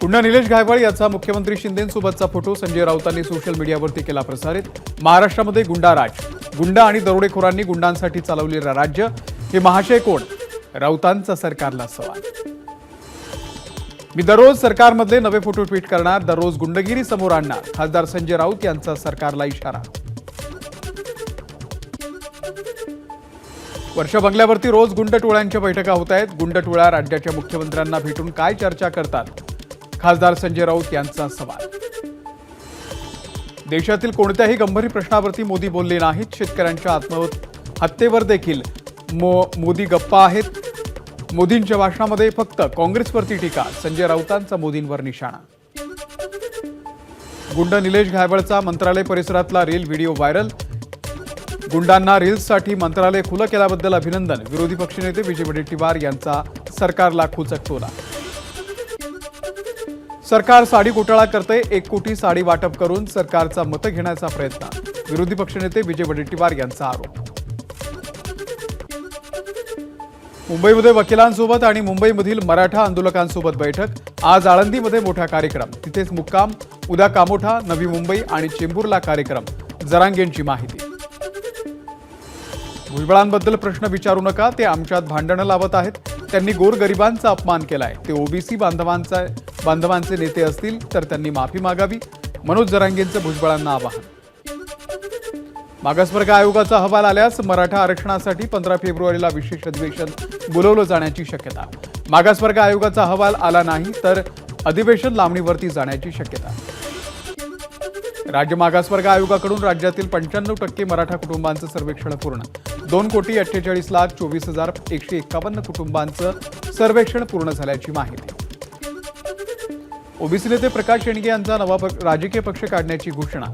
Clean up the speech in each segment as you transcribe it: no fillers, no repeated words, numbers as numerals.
गुंड निलेश घायवळ याचा मुख्यमंत्री शिंदेंसोबतचा फोटो संजय राऊतांनी सोशल मीडियावरती केला प्रसारित। महाराष्ट्रामध्ये गुंडाराज, गुंड आणि दरोडेखोरांनी गुंडांसाठी चालवलेलं राज्य, हे महाशय कोण? राऊतांचा सरकारला सवाल। मी दररोज सरकारमधले नवे फोटो ट्विट करणार, दररोज गुंडगिरी समोर आणणार, खासदार संजय राऊत यांचा सरकारला इशारा। वर्षा बंगल्यावरती रोज गुंड टोळ्यांच्या बैठका होत आहेत। गुंड टोळ्या राज्याच्या मुख्यमंत्र्यांना भेटून काय चर्चा करतात? खासदार संजय राऊत यांचा सवाल। देशातील कोणत्याही गंभीर प्रश्नावरती मोदी बोलले नाहीत। शेतकऱ्यांच्या आत्महत्येवर देखील मोदी गप्प आहेत। मोदींच्या भाषणामध्ये फक्त काँग्रेसवरती टीका, संजय राऊतांचा मोदींवर निशाणा। गुंड निलेश घायवळचा मंत्रालय परिसरातला रील व्हिडिओ व्हायरल। गुंडांना रील्ससाठी मंत्रालय खुलं केल्याबद्दल अभिनंदन। विरोधी पक्षनेते विजय वडेट्टीवार यांचा सरकारला खुचक टोला। सरकार साडी घोटाळा करते, 1 कोटी साडी वाटप करून सरकारचा मत घेण्याचा प्रयत्न। विरोधी पक्षनेते विजय वडेट्टीवार यांचा आरोप। मुंबईमध्ये वकिलांसोबत आणि मुंबईमधील मराठा आंदोलकांसोबत बैठक। आज आळंदीमध्ये मोठा कार्यक्रम, तिथेच मुक्काम। उद्या कामोठा, नवी मुंबई आणि चेंबूरला कार्यक्रम। जरांगेंची माहिती। भुजबळांबद्दल प्रश्न विचारू नका, ते आमच्यात भांडणं लावत आहेत। त्यांनी गोरगरिबांचा अपमान केलाय। ते ओबीसी बांधवांचे नेते असतील तर त्यांनी माफी मागावी। मनोज जरांगेंचं भुजबळांना आवाहन। मागासवर्ग आयोगाचा अहवाल आल्यास मराठा आरक्षणासाठी 15 फेब्रुवारीला विशेष अधिवेशन बोलवलं जाण्याची शक्यता। मागासवर्ग आयोगाचा अहवाल आला नाही तर अधिवेशन लांबणीवरती जाण्याची शक्यता। राज्य मागासवर्ग आयोगाकडून राज्यातील 95% मराठा कुटुंबांचं सर्वेक्षण पूर्ण। 2,48,24,151 कुटुंबांचं सर्वेक्षण पूर्ण झाल्याची माहिती। ओबीसी नेते प्रकाश शेंडगे यांचा नवा राजकीय पक्ष काढण्याची घोषणा।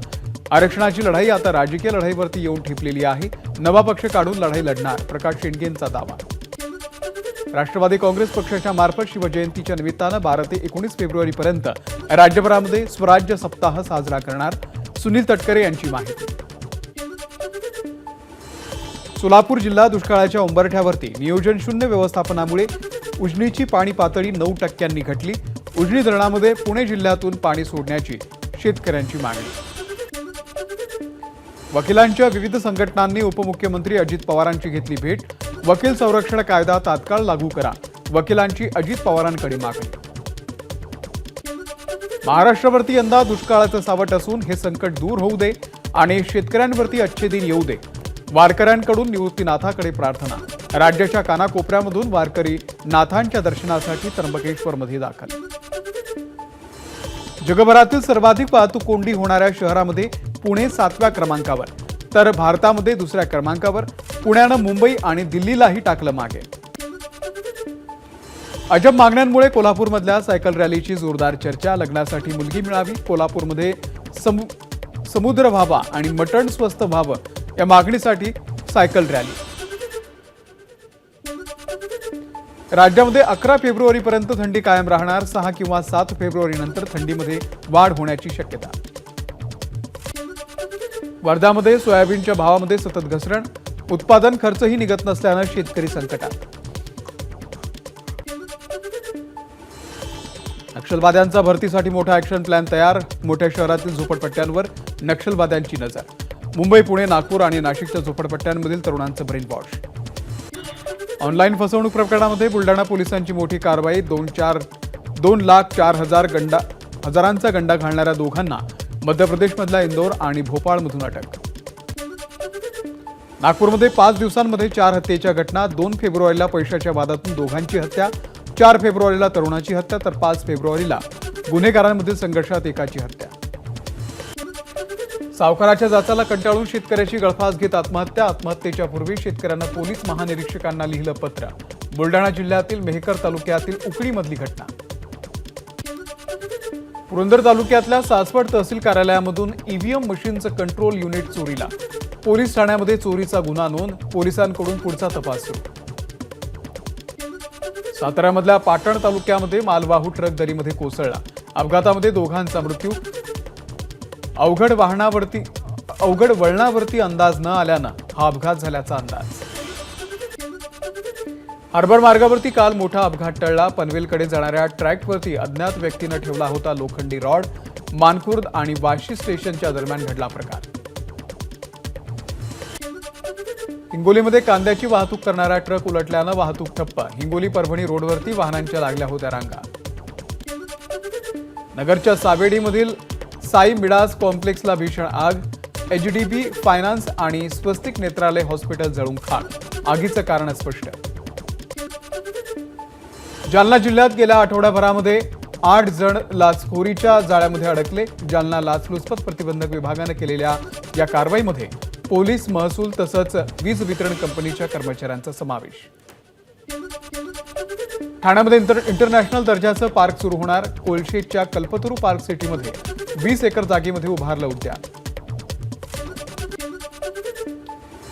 आरक्षणाची लढाई आता राजकीय लढाईवरती येऊन ठेपलेली आहे। नवा पक्ष काढून लढाई लढणार, प्रकाश शेंडगेंचा दावा। राष्ट्रवादी काँग्रेस पक्षाच्या मार्फत शिवजयंतीच्या निमित्तानं 12 ते 19 फेब्रुवारीपर्यंत राज्यभरामध्ये स्वराज्य सप्ताह साजरा करणार, सुनील तटकरे यांची माहिती। सोलापूर जिल्हा दुष्काळाच्या उंबरठ्यावरती, नियोजन शून्य व्यवस्थापनामुळे उजनीची पाणी पातळी 9% घटली। उजनी धरणामध्ये पुणे जिल्ह्यातून पाणी सोडण्याची शेतकऱ्यांची मागणी। वकिलांच्या विविध संघटनांनी उपमुख्यमंत्री अजित पवारांची घेतली भेट। वकील संरक्षण कायदा तात्काळ लागू करा, वकिलांची अजित पवारांकडे मागणी। महाराष्ट्रावरती यंदा दुष्काळाचं सावट असून हे संकट दूर होऊ दे आणि शेतकऱ्यांवरती अच्छे दिन येऊ दे। वारकऱ्यांकडून निवृत्तीनाथाकडे प्रार्थना। राज्याच्या कानाकोपऱ्यामधून वारकरी नाथांच्या दर्शनासाठी त्र्यंबकेश्वरमध्ये दाखल। जगभरातील सर्वाधिक वाहतूक कोंडी होणाऱ्या शहरामध्ये पुणे 7व्या क्रमांकावर, तर भारतामध्ये 2ऱ्या क्रमांकावर। पुण्यानं मुंबई आणि दिल्लीलाही टाकलं मागे। अजब मागण्यांमुळे कोल्हापूरमधल्या सायकल रॅलीची जोरदार चर्चा। लग्नासाठी मुलगी मिळावी, कोल्हापूरमध्ये समुद्र व्हावा आणि मटण स्वस्त व्हावं या मागणीसाठी सायकल रॅली। राज्यामध्ये 11 फेब्रुवारीपर्यंत थंडी कायम राहणार। 6 किंवा 7 फेब्रुवारीनंतर थंडीमध्ये वाढ होण्याची शक्यता। वर्ध्यामध्ये सोयाबीनच्या भावामध्ये सतत घसरण, उत्पादन खर्चही निघत नसल्यानं शेतकरी संकटात। नक्षलवाद्यांचा भरतीसाठी मोठा ॲक्शन प्लॅन तयार। मोठ्या शहरातील झोपडपट्ट्यांवर नक्षलवाद्यांची नजर। मुंबई, पुणे, नागपूर आणि नाशिकच्या झोपडपट्ट्यांमधील तरुणांचं ब्रेन वॉश। ऑनलाईन फसवणूक प्रकरणामध्ये बुलढाणा पोलिसांची मोठी कारवाई। 2,04,000 गंडा घालणाऱ्या दोघांना मध्य प्रदेशमधल्या इंदोर आणि भोपाळमधून अटक। नागपूरमध्ये 5 दिवसांमध्ये 4 हत्येच्या घटना। 2 फेब्रुवारीला पैशाच्या वादातून दोघांची हत्या, 4 फेब्रुवारीला तरुणाची हत्या, तर 5 फेब्रुवारीला गुन्हेगारांमधील संघर्षात एकाची हत्या। सावकाराच्या जाचाला कंटाळून शेतकऱ्याची गळफास घेत आत्महत्या। आत्महत्येच्या पूर्वी शेतकऱ्यांना पोलीस महानिरीक्षकांना लिहिलं पत्र। बुलढाणा जिल्ह्यातील मेहकर तालुक्यातील उकळीमधली घटना। पुरंदर तालुक्यातल्या सासवड तहसील कार्यालयामधून ईव्हीएम मशीनचं कंट्रोल युनिट चोरीला। पोलीस ठाण्यामध्ये चोरीचा गुन्हा नोंद, पोलिसांकडून पुढचा तपास सुरू। साताऱ्यामधल्या पाटण तालुक्यामध्ये मालवाहू ट्रक दरीमध्ये कोसळला। अपघातामध्ये दोघांचा मृत्यू। अवघड वळणावरती अंदाज न आल्यानं हा अपघात झाल्याचा अंदाज। हार्बर मार्गावरती काल मोठा अपघात टळला. पनवेलकडे जाणाऱ्या ट्रॅकवरती अज्ञात व्यक्तीनं ठेवला होता लोखंडी रॉड. मानखुर्द आणि वाशी स्टेशनच्या दरम्यान घडला प्रकार. हिंगोलीमध्ये कांद्याची वाहतूक करणारा ट्रक उलटल्यानं वाहतूक ठप्प. हिंगोली परभणी रोडवरती वाहनांच्या लागल्या होत्या रांगा. नगरच्या सावेडीमधील साई मिडास कॉम्प्लेक्सला भीषण आग. एचडीबी फायनान्स आणि स्वस्तिक नेत्रालय हॉस्पिटल जळून खाक. आगीचं कारण अस्पष्ट. जालना जिल्ह्यात गेल्या आठवड्याभरामध्ये 8 जण लाचखोरीच्या जाळ्यामध्ये अडकले. जालना लाचलुचपत प्रतिबंधक विभागानं केलेल्या या कारवाईमध्ये पोलीस, महसूल तसंच वीज वितरण कंपनीच्या कर्मचाऱ्यांचा समावेश. ठाण्यामध्ये इंटरनॅशनल दर्जाचं पार्क सुरू होणार. कोलशेतच्या कल्पतरू पार्क सिटीमध्ये 20 एकर जागेमध्ये उभारलं उद्यान.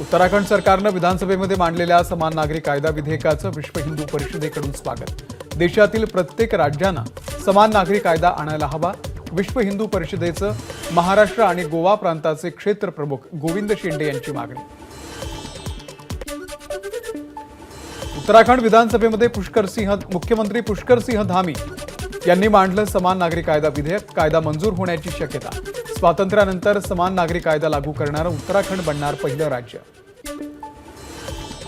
उत्तराखंड सरकारनं विधानसभेमध्ये मांडलेल्या समान नागरिक कायदा विधेयकाचं विश्व हिंदू परिषदेकडून स्वागत. देशातील प्रत्येक राज्यानं समान नागरिक कायदा आणायला हवा. विश्व हिंदू परिषदेचं महाराष्ट्र आणि गोवा प्रांताचे क्षेत्र प्रमुख गोविंद शिंदे यांची मागणी. उत्तराखंड विधानसभेमध्ये मुख्यमंत्री पुष्करसिंह धामी यांनी मांडलं समान नागरिक कायदा विधेयक. कायदा मंजूर होण्याची शक्यता. स्वातंत्र्यानंतर समान नागरिक कायदा लागू करणारं उत्तराखंड बनणार पहिलं राज्य.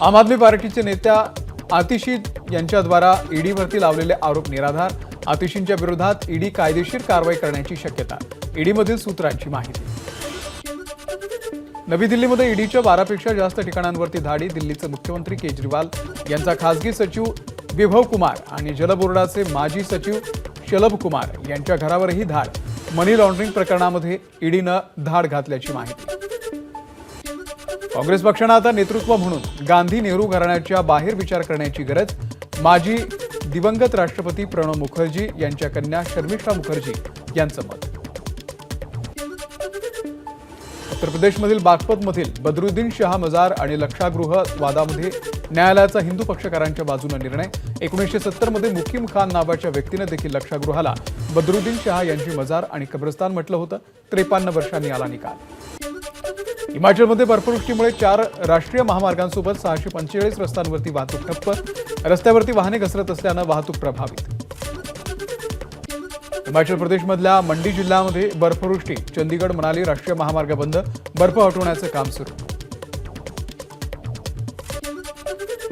आम आदमी पार्टीचे नेत्या आतिशी यांच्याद्वारा ईडीवरती लावलेले आरोप निराधार. आतिशींच्या विरोधात ईडी कायदेशीर कारवाई करण्याची शक्यता. ईडीमधील सूत्रांची माहिती. नवी दिल्लीमध्ये ईडीच्या 12पेक्षा जास्त ठिकाणांवरती धाडी. दिल्लीचे मुख्यमंत्री केजरीवाल यांचा खासगी सचिव विभव कुमार आणि जलबोर्डाचे माजी सचिव शलभ कुमार यांच्या घरावरही धाड. मनी लॉन्ड्रिंग प्रकरणामध्ये ईडीनं धाड घातल्याची माहिती. काँग्रेस पक्षानं आता नेतृत्व म्हणून गांधी नेहरू घराण्याच्या बाहेर विचार करण्याची गरज. माजी दिवंगत राष्ट्रपती प्रणव मुखर्जी यांच्या कन्या शर्मिष्ठा मुखर्जी यांचं मत. उत्तर प्रदेशमधील बागपतमधील बदरुद्दीन शाह मजार आणि लक्षागृह वादामध्ये न्यायालयाचा हिंदू पक्षकारांच्या बाजूने निर्णय. 1970 मध्ये मुकीम खान नावाच्या व्यक्तीनं देखील लक्षागृहाला बदरुद्दीन शाह यांची मजार आणि कब्रस्तान म्हटलं होतं. 53 वर्षांनी आला निकाल. हिमाचलमध्ये बर्फवृष्टीमुळे 4 राष्ट्रीय महामार्गांसोबत 645 रस्त्यांवरती वाहतूक ठप्प. रस्त्यावरती वाहने घसरत असल्यानं वाहतूक प्रभावित. हिमाचल प्रदेशमधल्या मंडी जिल्ह्यामध्ये बर्फवृष्टी. चंदीगड मनाली राष्ट्रीय महामार्ग बंद. बर्फ हटवण्याचं काम सुरू.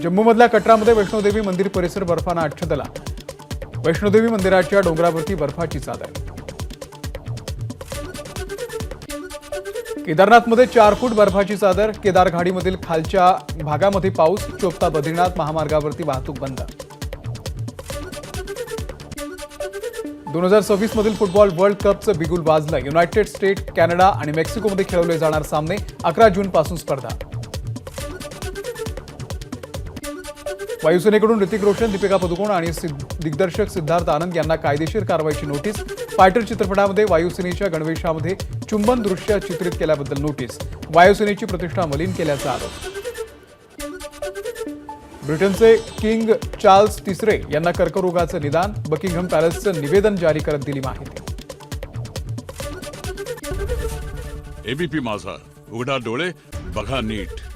जम्मूमधल्या कटरामध्ये वैष्णोदेवी मंदिर परिसर बर्फानं आच्छादला. वैष्णोदेवी मंदिराच्या डोंगरावरती बर्फाची चादर. केदारनाथमध्ये 4 फूट बर्फाची चादर. केदारघाडीमधील खालच्या भागामध्ये पाऊस. चोपता बद्रीनाथ महामार्गावरती वाहतूक बंद. 2026 मधील फुटबॉल वर्ल्ड कपचं बिगुल वाजलं. युनायटेड स्टेट, कॅनडा आणि मेक्सिकोमध्ये खेळवले जाणार सामने. 11 जूनपासून स्पर्धा. वायुसेनेकडून ऋतिक रोशन, दीपिका पदुकोण आणि दिग्दर्शक सिद्धार्थ आनंद यांना कायदेशीर कारवाईची नोटीस. फायटर चित्रपटामध्ये वायुसेनेच्या गणवेशामध्ये चुंबन दृश्य चित्रित केल्याबद्दल नोटीस. वायुसेनेची प्रतिष्ठा मलिन केल्याचा आरोप. ब्रिटनचे किंग चार्ल्स तिसरे यांना कर्करोगाचं निदान. बकिंगहॅम पॅलेसचं निवेदन जारी करत दिली माहिती. एबीपी माझा, उघडा डोळे बघा नीट.